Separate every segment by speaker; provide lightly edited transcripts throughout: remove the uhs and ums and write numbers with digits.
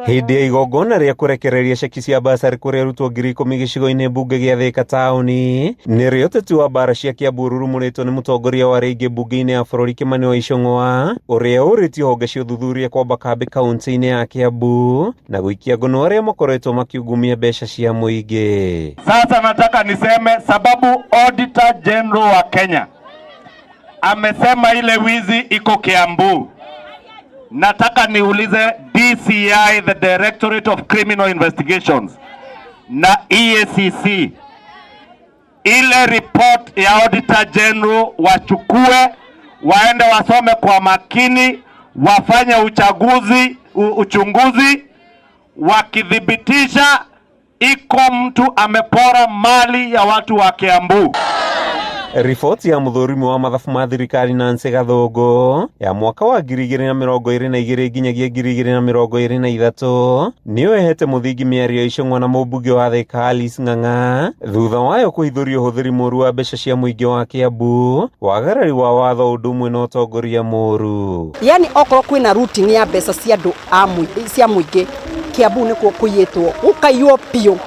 Speaker 1: Hĩndĩ ya igongona rĩa kũrekereria ceki cia basarĩ kũrĩ arutwo 10,000 gĩcigo-inĩ mbunge gĩa Thika taũni, nĩrĩo ũteti wa mbara cia Kiambu ũrurumũrĩtwo nĩ mũtongoria wa rĩngĩ mbunge-inĩ ya bũrũri Kimani wa Ichung'wa, ũrĩa ũrĩtie honge cia ũthuthuria kwamba kambĩ kaunti-inĩ ya Kiambu na gũikia ngono arĩa makoretwo makiungumia mbeca cia mũingĩ.
Speaker 2: Sasa nataka niseme sababu Auditor General wa Kenya amesema ile wizi iko Kiambu. Nataka niulize DCI, the Directorate of Criminal Investigations, na EACC, ile report ya Auditor General wachukue, waende wasome kwa makini, wafanye uchunguzi, wakithibitisha iko mtu amepora mali ya watu wa Kiambu.
Speaker 1: Riboti ya mũthũrimi wa mathabu ma thirikari Nancy Gathũngũ ya mwaka wa 2022 nginyagia 2023 nĩyo ĩhete mũthingi mĩario Ichung'wa na mũmbunge wa Thika Alice Ng'ang'a thutha wayo kũhithũria ũhũthĩri mũũru wa mbeca cia mũingĩ wa Kiambu, wagarari wa watho ũndũ ũmwe na ũtongoria mũũru.
Speaker 3: Yani okorwo kwĩna routing ya mbeca cia andũ cia mũingĩ Kiambu nĩkuo kũiyĩtwo gũkaiywo piũ.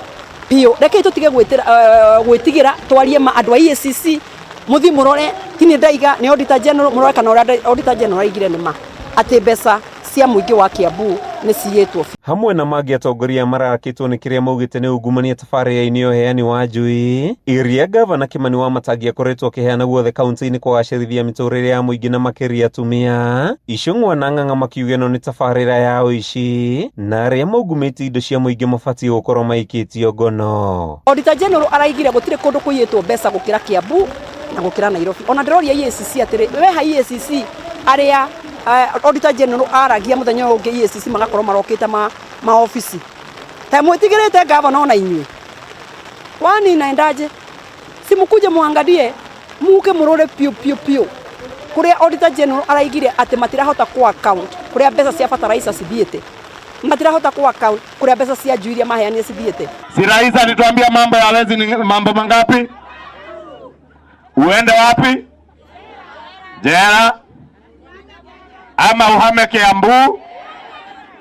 Speaker 3: Reke tutige gwĩtigĩra twarie andũ a EACC muthi murore tini ndaiga ni Auditor General murore kana Auditor General aigire nĩma atĩ mbeca cia mũingĩ wa Kiambu nĩ ciyĩtwo.
Speaker 1: Hamwe na mangĩ atongoria marakĩtwo nĩ kĩrĩa maugĩte nĩ ungumania tabarĩra-inĩ ya ũheani wa njui iria gavana Kimani Wamatangi akoretwo akĩheana guothe kaunti-inĩ kũgacĩrithia mĩtũrĩre ya mũingĩ na makĩria atumia. Ichung'wa na Ng'ang'a makiuga ĩno nĩ tabarĩra ya ũici na arĩa maungumĩtie indo cia mũingĩ mabatiĩ gũkorwo maikĩtio ngono.
Speaker 3: Auditor General araigire gũtirĩ kũndũ kũiyĩtwo mbeca gũkĩra Kiambu na gũkĩra Nairobi. Ona ndĩroria EACC atĩrĩ weha EACC arĩa Auditor General aragia mũthenya ũngĩ EACC magakorwo marokĩte ma office. Ta mwĩtigĩrĩte gavana ona inyuĩ. Wani naendaje? Si mkuje muangalie muke murore pio. Kũrĩa Auditor General araigire atĩ matirahota ku account kũrĩa mbeca cia fertilizer cithiĩte. Matirahota ku account kũrĩa mbeca cia njui iria maheanire cithiĩte.
Speaker 2: Si rais alituambia mambo ya wezi ni mambo mangapi? Uende wapi? Jela? Ama uhame Kiambu?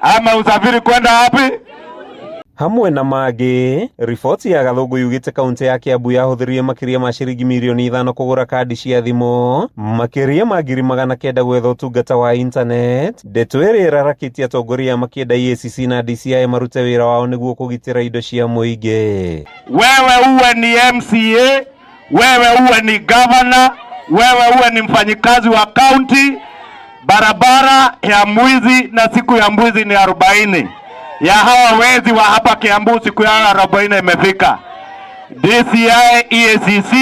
Speaker 2: Ama usafiri kwenda wapi?
Speaker 1: Hamwe na mangĩ, riboti ya Gathũngũ yugĩte kaunti ya Kiambu yahũthĩrire makĩria ma ciringi mirioni 5 kũgũra kandi cia thimũ, makĩria ma 900 gwetha ũtungata wa internet. Ndeto ĩrĩa ĩrarakĩtie atongoria makĩenda EACC na DCI marute wĩra wao nĩguo kũgitĩra indo cia mũingĩ.
Speaker 2: Wewe uwe ni MCA, wewe uwe ni governor, wewe uwe ni mfanyikazi wa county, barabara ya mwizi na siku ya mwizi ni 40. Ya hawa wezi wa hapa Kiambu siku ya 40 imefika. DCI, EACC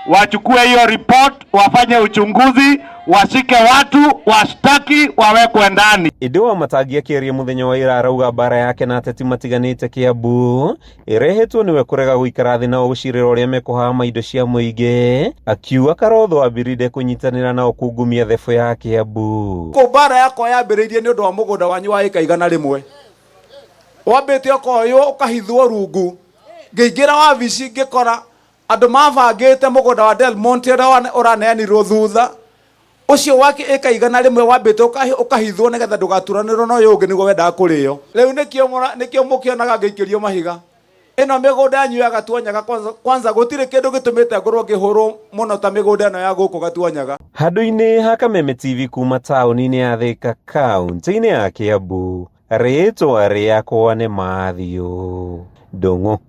Speaker 2: wachukue hiyo report, wafanye uchunguzi, washike watu, washtaki, wawekwe ndani.
Speaker 1: Ĩndĩ Wamatangi akĩaria mũthenya wa ira arauga mbara yake na ateti matiganĩte Kiambu ĩrehetwo nĩwe kũrega gũikara thĩ nao gũcirĩra ũrĩa mekũhama indo cia mũingĩ, akiuga Karotho ambĩrĩire kũnyitanĩra nao kungumia thebũ ya Kiambu.
Speaker 4: Ko mbara yakwa yambĩrĩirie nĩ ũndũ wa mũgũnda wanyu wa ĩka 100. Wambĩte ũkoywo ũkahithwo rungu, ngĩingĩra wabici ngĩkora andũ mabangĩte mũgũnda wa Del Monte ũraneanirwo thutha ucio wake ĩka 100 wambĩte ũkahithwo nĩgetha ndũgaturanĩrwo na ũyũ ũngĩ nĩguo wendaga kũrĩo. Rĩu nĩkĩo mũkĩonaga ngĩikĩrio mahiga. Ĩno mĩgũnda yanyu ya Gatuanyaga kwanza gũtirĩ kĩndũ gĩtũmĩte ngorwo ngĩhũrwo mũno ta mĩgũnda ĩno ya gũkũ Gatuanyaga.
Speaker 1: Handũ-inĩ ha Kameme TV kuma taũni-inĩ ya Thika kaunti-inĩ ya Kiambu, rĩĩtwa rĩakwa nĩ Mathiũ Ndung'u.